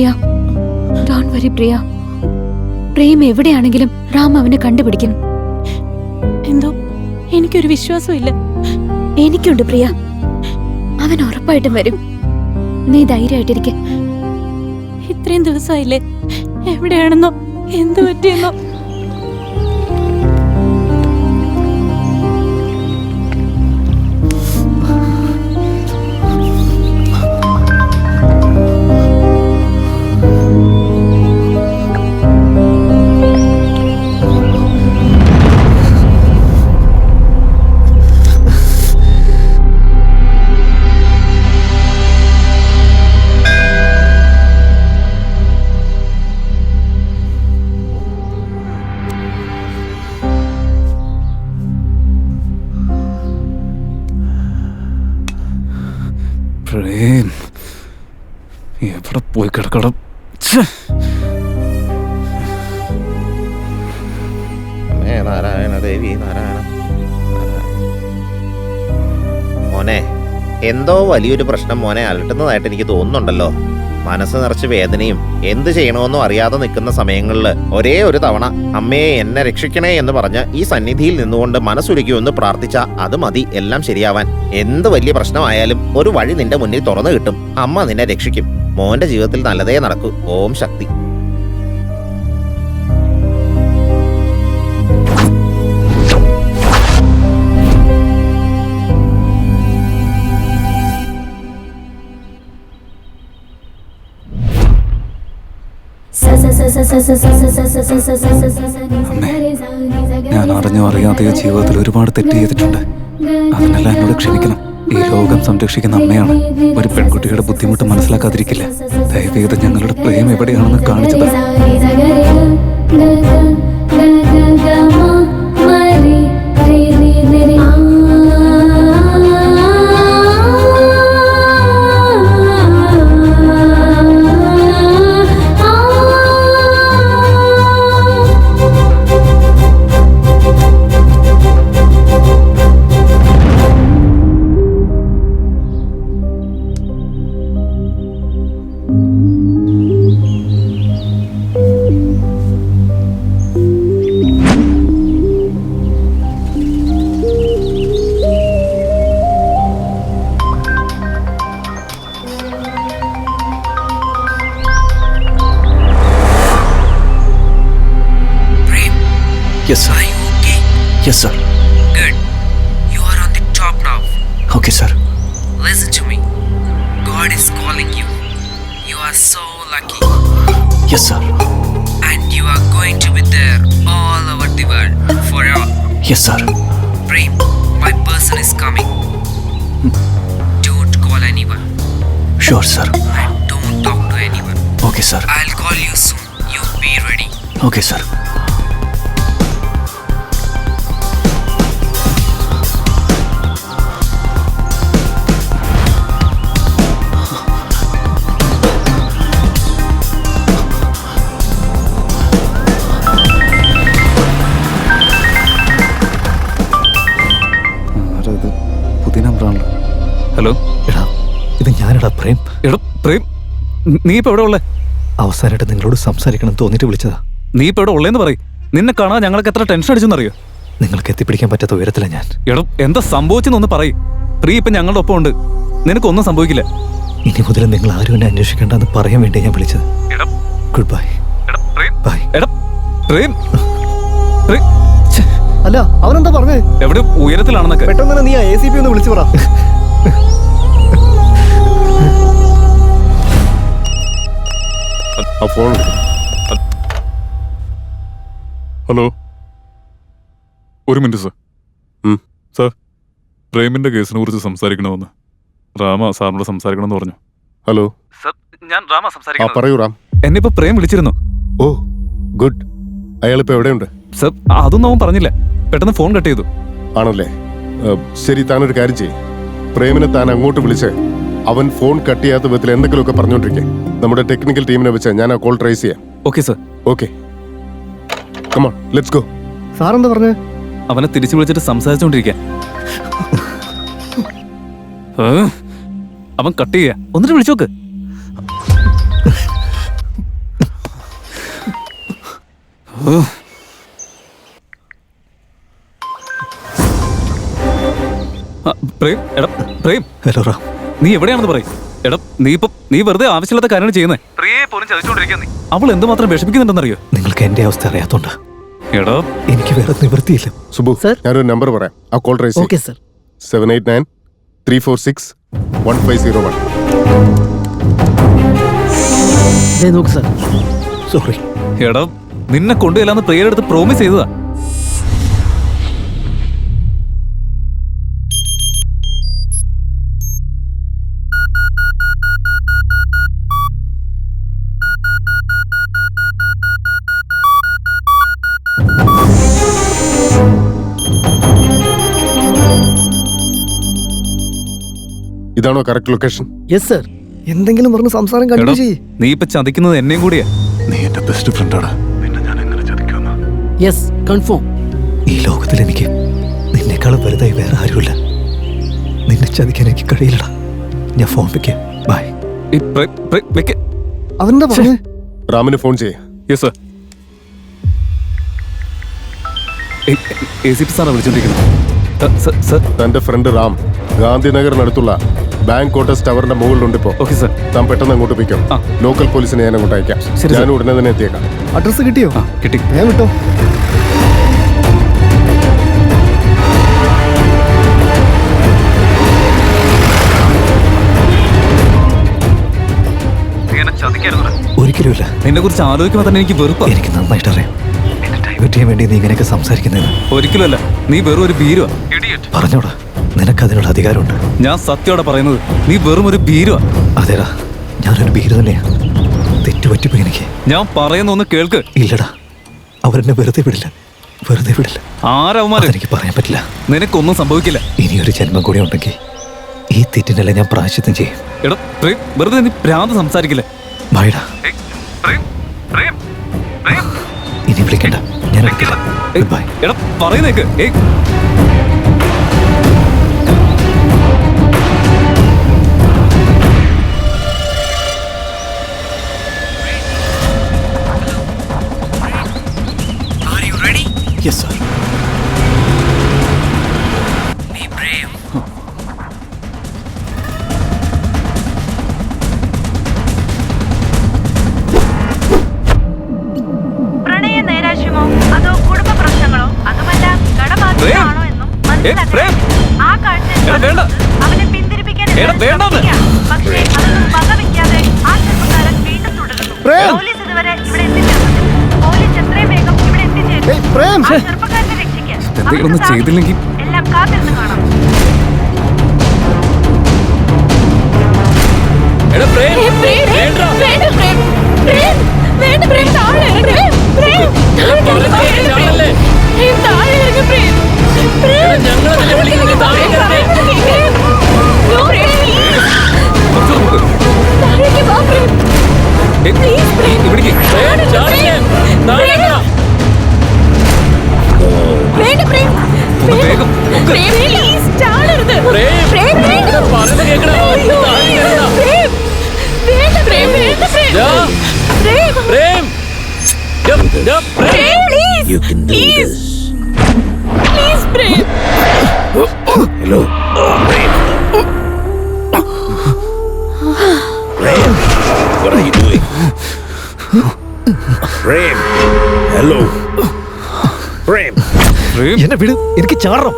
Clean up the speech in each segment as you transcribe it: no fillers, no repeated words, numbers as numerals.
പ്രിയ, don't വരി പ്രിയ. പ്രേം എവിടെയാണെങ്കിലും റാം അവനെ കണ്ടുപിടിക്കും. എന്തോ എനിക്കൊരു വിശ്വാസമില്ല. എനിക്കുണ്ട് പ്രിയ, അവൻ ഉറപ്പായിട്ടും വരും. നീ ധൈര്യമായിട്ടിരിക്കെ. ഇത്രയും ദിവസമായില്ലേ, എവിടെയാണെന്നോ എന്തു പറ്റിയെന്നോ. പ്രേം എവിടെ പോയി കിടക്കണം? നാരായണ ദേവി നാരായണ. മോനെ, എന്തോ വലിയൊരു പ്രശ്നം മോനെ അലട്ടുന്നതായിട്ട് എനിക്ക് തോന്നുന്നുണ്ടല്ലോ. മനസ്സ് നിറച്ച് വേദനയും എന്ത് ചെയ്യണമെന്നും അറിയാതെ നിൽക്കുന്ന സമയങ്ങളിൽ ഒരേ ഒരു തവണ അമ്മയെ എന്നെ രക്ഷിക്കണേ എന്ന് പറഞ്ഞ് ഈ സന്നിധിയിൽ നിന്നുകൊണ്ട് മനസ്സുരുക്കി ഒന്ന് പ്രാർത്ഥിച്ച അത് മതി എല്ലാം ശരിയാവാൻ. എന്ത് വലിയ പ്രശ്നമായാലും ഒരു വഴി നിന്റെ മുന്നിൽ തുറന്നു കിട്ടും. അമ്മ നിന്നെ രക്ഷിക്കും. മോന്റെ ജീവിതത്തിൽ നല്ലതേ നടക്കൂ. ഓം ശക്തി. ഞാൻ അറിഞ്ഞോ അറിയാതെയോ ജീവിതത്തിൽ ഒരുപാട് തെറ്റ് ചെയ്തിട്ടുണ്ട്. അതിനെല്ലാം എന്നോട് ക്ഷമിക്കണം. ഈ ലോകം സംരക്ഷിക്കുന്ന അമ്മയാണ്. ഒരു പെൺകുട്ടിയുടെ ബുദ്ധിമുട്ട് മനസ്സിലാക്കാതിരിക്കില്ല. ദയവേത് ഞങ്ങളുടെ പ്രേം എവിടെയാണെന്ന് കാണിച്ചത്. Yes, sir. Are you okay? Yes, sir. Good. You are on the top now. Okay, sir. Listen to me. God is calling you. You are so lucky. Yes, sir. And you are going to be there all over the world forever. Yes, sir. Prem, my person is coming. Don't call anyone. Sure, sir. And don't talk to anyone. Okay, sir. I'll call you soon. You be ready. Okay, sir. പുതിയ നമ്പറാണല്ലോ. Hello, എടാ, ഇത് ഞാനെടാ പ്രേം. എടാ പ്രേം, നീ ഇപ്പൊ എവിടെ ഉള്ളേ? അവസാനമായിട്ട് നിങ്ങളോട് സംസാരിക്കണം തോന്നിട്ട് വിളിച്ചതാ. നീ ഇപ്പൊ എവിടെ ഉള്ളേന്ന് പറയും. നിന്നെ കാണാൻ ഞങ്ങൾക്ക് എത്ര ടെൻഷൻ അടിച്ചെന്നറിയോ? നിങ്ങൾക്ക് എത്തിപ്പിടിക്കാൻ പറ്റാത്ത ഉയരത്തില ഞാൻ. എടാ, എന്താ സംഭവിച്ചെന്നൊന്ന് പറയും. പ്രീ ഇപ്പൊ ഞങ്ങളുടെ ഒപ്പം ഉണ്ട്. നിനക്കൊന്നും സംഭവിക്കില്ല. ഇനി മുതൽ നിങ്ങൾ ആരും എന്നെ അന്വേഷിക്കേണ്ടെന്ന് പറയാൻ വേണ്ടി ഞാൻ വിളിച്ചത്. Good bye. ബൈ. എടാ പ്രേം, അല്ല അവനെന്താ പറഞ്ഞേ? എവിടെ ഉയരത്തിലാണെന്നൊക്കെ. പെട്ടെന്ന് നീ ACP ഒന്ന് വിളിച്ചു പറ. ഹലോ, ഒരു മിനിറ്റ് സർ. സാർ, പ്രേമിന്റെ കേസിനെ കുറിച്ച് സംസാരിക്കണമെന്ന് രാമ സാറിനോട് സംസാരിക്കണമെന്ന് പറഞ്ഞു. ഹലോ സർ, ഞാൻ രാമ സംസാരിക്കുന്നു. പറയൂ റാം. എന്നെ ഇപ്പൊ പ്രേം വിളിച്ചിരുന്നു. ഓ ഗുഡ്. അയാളിപ്പോ എവിടെയുണ്ട്? സർ, അതൊന്നും അവൻ പറഞ്ഞില്ല. പെട്ടെന്ന് ഫോൺ കട്ട് ചെയ്തു. ആണല്ലേ? ശരി, താനൊരു കാര്യം ചെയ്യ്. പ്രേമിനെ താൻ അങ്ങോട്ട് വിളിച്ച് അവൻ ഫോൺ കട്ട് ചെയ്യാത്ത വിധത്തിൽ എന്തെങ്കിലുമൊക്കെ പറഞ്ഞോണ്ടിരിക്കേ. നമ്മുടെ ടെക്നിക്കൽ ടീമിനെ വെച്ച് ഞാൻ ആ കോൾ ട്രേസ് ചെയ്യാം. Okay sir. Okay, come on, let's go. സാറെന്താ പറഞ്ഞേ? അവനെ തിരിച്ചു വിളിച്ചിട്ട് സംസാരിച്ചോണ്ടിരിക്കാൻ. അവൻ കട്ട് ചെയ്യാ. ഒന്നിട്ട് വിളിച്ചോക്ക്. പ്രേം, എടാ പ്രേം, ഹലോ റാം. നീ എവിടെയാണെന്ന് പറയും. എടാ നീ വെറുതെ ആവശ്യമില്ലാത്ത കാര്യമാണ് ചെയ്യുന്നത്. പ്രിയയെ പോലും ചതിച്ചോണ്ടിരിക്കുക നീ. അവൾ എന്തുമാത്രം വിഷമിക്കുന്നുണ്ടെന്നറിയോ? നിങ്ങൾക്ക് എന്റെ അവസ്ഥ അറിയാത്തോണ്ടാ. എടാ എനിക്ക് വേറെ നിവൃത്തിയില്ല. സുബു, സർ. ഞാനൊരു നമ്പർ പറയാം. ആ കോൾ ട്രേസ് ഓക്കെ സർ. 789-346-1501. നോക്ക് സർ. സോറി. എടാ നിന്നെ കൊണ്ടുചെല്ലാന്ന് പ്രിയയുടെ അടുത്ത് പ്രോമിസ് ചെയ്തതാ. ഇതാണോ കറക്റ്റ് ലൊക്കേഷൻ? Yes sir. എന്തെങ്കിലും പറഞ്ഞ് സംസാരം കണ്ടിന്യൂ ചെയ്യ്. നീ ഇപ്പൊ ചതിക്കുന്നത് എന്നെയും കൂടിയാ. നീ എന്റെ ബെസ്റ്റ് ഫ്രണ്ടാണ്. നിന്നെ ഞാൻ എങ്ങനെ ചതിക്കുമെന്ന്? Yes confirm. ഈ ലോകത്തിൽ എനിക്ക് നിന്നെക്കാളും വലുതായി വേറെ ആരുമില്ല. നിന്നെ ചതിക്കാൻ എനിക്ക് കഴിയില്ലടാ. ഞാൻ ഫോൺ വെക്കാം. ബൈ. അവനെന്താ പറഞ്ഞു? റാമിന് ഫോൺ ചെയ്യേ. Yes sir. ACP സാറാ വിളിച്ചോണ്ടിരിക്കുന്നത്. തന്റെ ഫ്രണ്ട് റാം ഗാന്ധിനഗറിനടുത്തുള്ള ബാങ്ക് ക്വാർട്ടേഴ്സ് ടവറിന്റെ മുകളിലുണ്ട് ഇപ്പോ. Okay sir. താൻ പെട്ടെന്ന് അങ്ങോട്ട് പോയിക്കോ. ആ. ലോക്കൽ പോലീസിനെ ഞാൻ അങ്ങോട്ട് അയക്കാം. ശരി, ഞാൻ സർ. ഉടനെ തന്നെ എത്തിയേക്കാം. അഡ്രസ് കിട്ടിയോ? ആ കിട്ടി. ഞാൻ വിട്ടോ. ഒരിക്കലുമില്ല. നിന്നെ കുറിച്ച് ആലോചിക്കുമ്പോൾ തന്നെ എനിക്ക് വെറുപ്പാ. എനിക്ക് നന്നായിട്ട് അറിയാം. എന്നെ ഡൈവേർട്ട് ചെയ്യാൻ വേണ്ടി നീ ഇങ്ങനെയൊക്കെ സംസാരിക്കുന്നത്. ഒരിക്കലുമല്ല. നീ വെറും ഒരു ഭീരുവാ. പറഞ്ഞോടാ, നിനക്കതിനുള്ള അധികാരമുണ്ട്. ഞാൻ സത്യോടെ പറയുന്നത്, നീ വെറും ഒരു ഭീരുവാ. അതേടാ, ഞാനൊരു ഭീരു തന്നെയാ. തെറ്റുപറ്റിപ്പോ എനിക്ക്. ഞാൻ പറയുന്ന ഒന്ന് കേൾക്ക്. ഇല്ലടാ, അവരെന്നെ വെറുതെ വിടില്ല. വെറുതെ വിടില്ല. ആരവന്മാര്? എനിക്ക് പറയാൻ പറ്റില്ല. നിനക്കൊന്നും സംഭവിക്കില്ല. ഇനിയൊരു ജന്മം കൂടി ഉണ്ടെങ്കിൽ ഈ തെറ്റിനെല്ലാം ഞാൻ പ്രായശ്ചിത്തം ചെയ്യും. എടാ പ്രേം, വെറുതെ നീ ഭ്രാന്ത് സംസാരിക്കില്ലേ. ബായടാ. ഇനി വിളിക്കണ്ട, ഞാൻ എടുക്കില്ല. ബൈ. എടാ പറയുന്നേക്ക്. Are you ready? Yes, sir. Be brave. പ്രണയ നൈരാശ്യമോ അതോ കുടുംബ പ്രശ്നങ്ങളോ അതുമല്ല കടബാധ്യതയാണോ എന്നും മനസ്സിലാക്കണം. ആ കാഴ്ചയിൽ വേണ്ട. അവനെ പിന്തിരിപ്പിക്കാൻ എടാ, വേണ്ടാന്ന്. പക്ഷേ അതൊന്നും വകവയ്ക്കാതെ ആ ചെറുപ്പക്കാരൻ വീണ്ടും തുടരുന്നു. പ്രേം. പോലീസ് ഇതുവരെ ഇവിടെ എത്തിച്ചേർന്നില്ല. പോലീസ് എത്രയും വേഗം ഇവിടെ എത്തിച്ചേരും. ഏയ്, പ്രേം. ആ ചെറുപ്പക്കാരനെ രക്ഷിക്കാൻ എന്തെങ്കിലും ഒന്ന് അവർക്ക് ചെയ്തില്ലെങ്കിൽ എല്ലാം കാത്തിരുന്ന് കാണാം. എടാ പ്രേം, വേണ്ട. ഇവിടേക്ക്. ഒന്ന് വേഗം പൊക്ക്. What are you doing? Prem. Hello. Prem. Prem, എന്നെ വിട്, എനിക്ക് ചാടണം.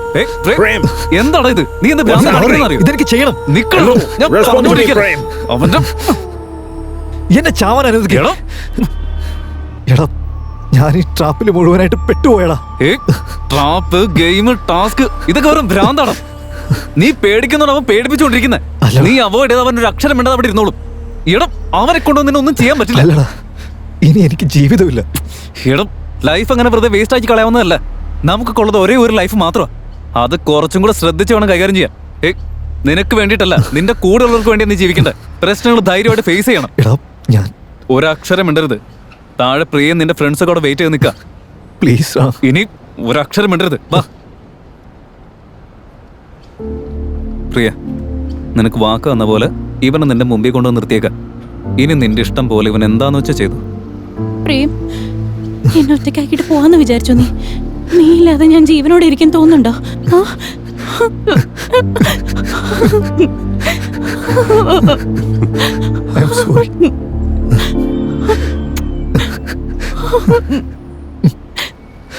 Prem. എന്താടാ ഇത്? നീ എന്താ ഭ്രാന്ത് കാണിക്കുന്നറിയോ? ഇതെനിക്ക് ചെയ്യണം. നിക്കണോ? ഞാൻ Respond to me, പറഞ്ഞോണ്ടിരിക്കുകയാണ്. Prem. അവന്റെ എന്നെ ചാവാൻ അനുവദിക്കണം. എടാ, ഞാൻ ഈ ട്രാപ്പിൽ മുഴുവനായിട്ട് പെട്ടുപോയടാ. ട്രാപ്പ്, ഗെയിം, ടാസ്ക് ഇതൊക്കെ വെറും ഭ്രാന്താണ്. നീ പേടിക്കുന്നോണ്ട് അവൻ പേടിപ്പിച്ചുകൊണ്ടിരിക്കുന്നത്. അല്ല. നീ അവോയ്ഡ് ചെയ്ത് അവൻ ഒരു അക്ഷരം വേണ്ടത് അവിടെ ഇരുന്നോളും. ഇടം അവനെ കൊണ്ടൊന്നും നിന്നെ ഒന്നും ചെയ്യാൻ പറ്റില്ല. അല്ലടാ, ഇനി എനിക്ക് ജീവിതമില്ല. ഇടം ലൈഫ് അങ്ങനെ വെറുതെ വേസ്റ്റ് ആക്കി കളയാവുന്നതല്ല. നമുക്കൊള്ളത് ഒരേ ഒരു ലൈഫ് മാത്രമാണ്. അത് കുറച്ചും കൂടെ ശ്രദ്ധിച്ച് വേണം കൈകാര്യം ചെയ്യാൻ. നിനക്ക് വേണ്ടിയിട്ടല്ല, നിന്റെ കൂടെ ഉള്ളവർക്ക് വേണ്ടി നീ ജീവിക്കണ്ടേ. പ്രശ്നങ്ങൾ ധൈര്യമായിട്ട് ഫേസ് ചെയ്യണം. എടാ, ഞാൻ ഒരക്ഷരം മിണ്ടരുത്. താഴെ പ്രിയ നിന്റെ ഫ്രണ്ട്സൊക്കെ അവിടെ വെയിറ്റ് ചെയ്ത് നിൽക്കുക. പ്ലീസ് ഇനി ഒരക്ഷരം മിണ്ടരുത്. വാ പ്രിയ, നിനക്ക് വാക്ക് തന്ന പോലെ ഇവനെ നിന്റെ മുമ്പിൽ കൊണ്ടുവന്ന് നിർത്തിയേക്കാം. ഇനി നിന്റെ ഇഷ്ടം പോലെ ഇവൻ എന്താന്ന് വെച്ചാൽ ചെയ്തു. പ്രേം, എന്നെ ഒറ്റയ്ക്കാക്കിട്ട് പോവാന്ന് വിചാരിച്ചോ നീ? നീ ഇല്ലാതെ ഞാൻ ജീവനോടെ ഇരിക്കാൻ തോന്നുന്നുണ്ടോ? ആ? I am sorry.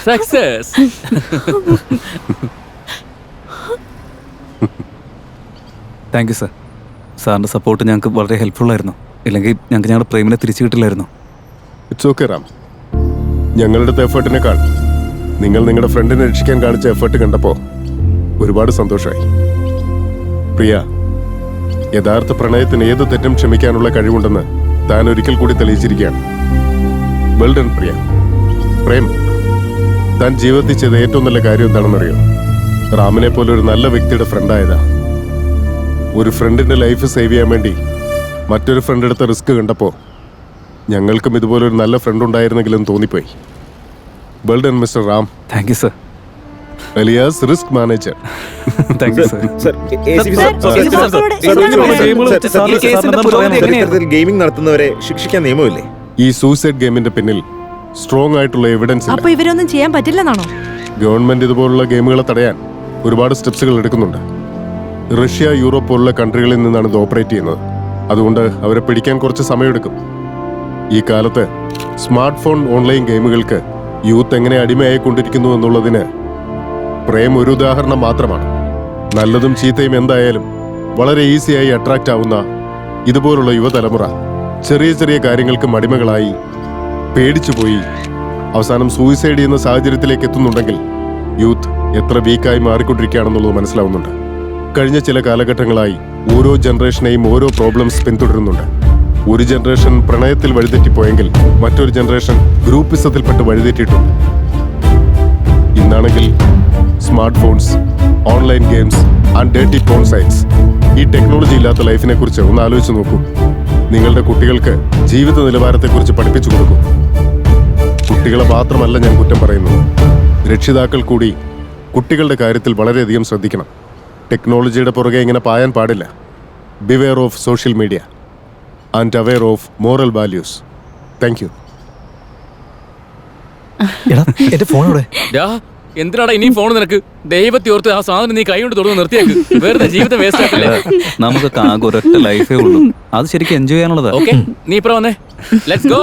Success. Thank you sir. സാറിൻ്റെ സപ്പോർട്ട് ഞങ്ങൾക്ക് വളരെ ഹെൽപ്ഫുൾ ആയിരുന്നു. ഇല്ലെങ്കിൽ ഞങ്ങൾക്ക് ഞങ്ങളുടെ പ്രേമിനെ തിരിച്ചു കിട്ടില്ലായിരുന്നു. It's okay Ram. ഞങ്ങളുടെ എഫേർട്ടിനേക്കാൾ നിങ്ങൾ നിങ്ങളുടെ ഫ്രണ്ടിനെ രക്ഷിക്കാൻ കാണിച്ച എഫേർട്ട് കണ്ടപ്പോൾ ഒരുപാട് സന്തോഷമായി. പ്രിയ, യഥാർത്ഥ പ്രണയത്തിന് ഏത് തെറ്റും ക്ഷമിക്കാനുള്ള കഴിവുണ്ടെന്ന് താൻ ഒരിക്കൽ കൂടി തെളിയിച്ചിരിക്കുകയാണ്. വെൽ ഡൺ പ്രിയ. പ്രേം, താൻ ജീവിതത്തിൽ ചെയ്ത ഏറ്റവും നല്ല കാര്യം എന്താണെന്നറിയോ? റാമിനെ പോലെ ഒരു നല്ല വ്യക്തിയുടെ ഫ്രണ്ടായതാ. ഒരു ഫ്രണ്ടിന്റെ ലൈഫ് സേവ് ചെയ്യാൻ വേണ്ടി മറ്റൊരു ഫ്രണ്ട് എടുത്ത റിസ്ക് കണ്ടപ്പോൾ ഞങ്ങൾക്കും ഇതുപോലെ ഒരു നല്ല ഫ്രണ്ട് ഉണ്ടായിരുന്നെങ്കിലും തോന്നിപ്പോയി. Well done mister Ram. Thank you sir. Alias risk manager. Thank you sir. Gaming നടത്തുന്നവരെ ശിക്ഷിക്കാൻ നിയമമില്ലേ? ഈ സൂസൈഡ് ഗെയിമിന്റെ പിന്നിൽ സ്ട്രോങ് ആയിട്ടുള്ള എവിഡൻസ് അപ്പൊ ഇവരൊന്നും ചെയ്യാൻ പറ്റില്ലെന്നാണോ? ഗവൺമെന്റ് ഇതുപോലുള്ള ഗെയിമുകളെ തടയാൻ ഒരുപാട് സ്റ്റെപ്സുകൾ എടുക്കുന്നുണ്ട്. റഷ്യ, യൂറോപ്പ് പോലുള്ള കൺട്രികളിൽ നിന്നാണ് ഇത് ഓപ്പറേറ്റ് ചെയ്യുന്നത്. അതുകൊണ്ട് അവരെ പിടിക്കാൻ കുറച്ച് സമയമെടുക്കും. ഈ കാലത്ത് സ്മാർട്ട് ഫോൺ ഓൺലൈൻ ഗെയിമുകൾക്ക് യൂത്ത് എങ്ങനെ അടിമയായിക്കൊണ്ടിരിക്കുന്നു എന്നുള്ളതിന് പ്രേം ഒരു ഉദാഹരണം മാത്രമാണ്. നല്ലതും ചീത്തയും എന്തായാലും വളരെ ഈസിയായി അട്രാക്റ്റ് ആവുന്ന ഇതുപോലുള്ള യുവതലമുറ ചെറിയ ചെറിയ കാര്യങ്ങൾക്ക് അടിമകളായി പേടിച്ചുപോയി അവസാനം സൂയിസൈഡ് ചെയ്യുന്ന സാഹചര്യത്തിലേക്ക് എത്തുന്നുണ്ടെങ്കിൽ യൂത്ത് എത്ര വീക്കായി മാറിക്കൊണ്ടിരിക്കുകയാണെന്നുള്ളത് മനസ്സിലാവുന്നുണ്ട്. കഴിഞ്ഞ ചില കാലഘട്ടങ്ങളായി ഓരോ ജനറേഷനെയും ഓരോ പ്രോബ്ലംസ് പിന്തുടരുന്നുണ്ട്. ഒരു ജനറേഷൻ പ്രണയത്തിൽ വഴിതെറ്റിപ്പോയെങ്കിൽ മറ്റൊരു ജനറേഷൻ ഗ്രൂപ്പിസത്തിൽപ്പെട്ട് വഴിതെറ്റിയിട്ടുണ്ട്. ഇന്നാണെങ്കിൽ smart phones, online games and dirty porn sites. ഈ ടെക്നോളജി ഇല്ലാത്ത ലൈഫിനെ കുറിച്ച് ഒന്ന് ആലോചിച്ച് നോക്കൂ. നിങ്ങളുടെ കുട്ടികൾക്ക് ജീവിത നിലവാരത്തെക്കുറിച്ച് പഠിപ്പിച്ചു കൊടുക്കൂ. കുട്ടികളെ മാത്രമല്ല ഞാൻ കുറ്റം പറയുന്നു, രക്ഷിതാക്കൾ കൂടി കുട്ടികളുടെ കാര്യത്തിൽ വളരെയധികം ശ്രദ്ധിക്കണം. ടെക്നോളജിയുടെ പുറകെ ഇങ്ങനെ പായാൻ പാടില്ല. Beware of social media and aware of moral values. Thank you. എടാ എന്റെ ഫോണോടെ. എന്തിനാടാ ഇനിയും ഫോൺ നിനക്ക്? ദൈവത്തെ ഓർത്ത് ആ സാധനം നീ കൈ കൊണ്ട് തുറന്ന് നിർത്തിയേക്ക്. വെറുതെ ജീവിതം വേസ്റ്റ് ആക്കല്ലേ. നമുക്ക് ആകെ ഒരൊറ്റ ലൈഫേ ഉള്ളൂ. അത് ശരിക്കും എൻജോയ് ചെയ്യാനുള്ളതാ. ഓക്കെ, നീ ഇപ്പറ വന്നേ. Let's go.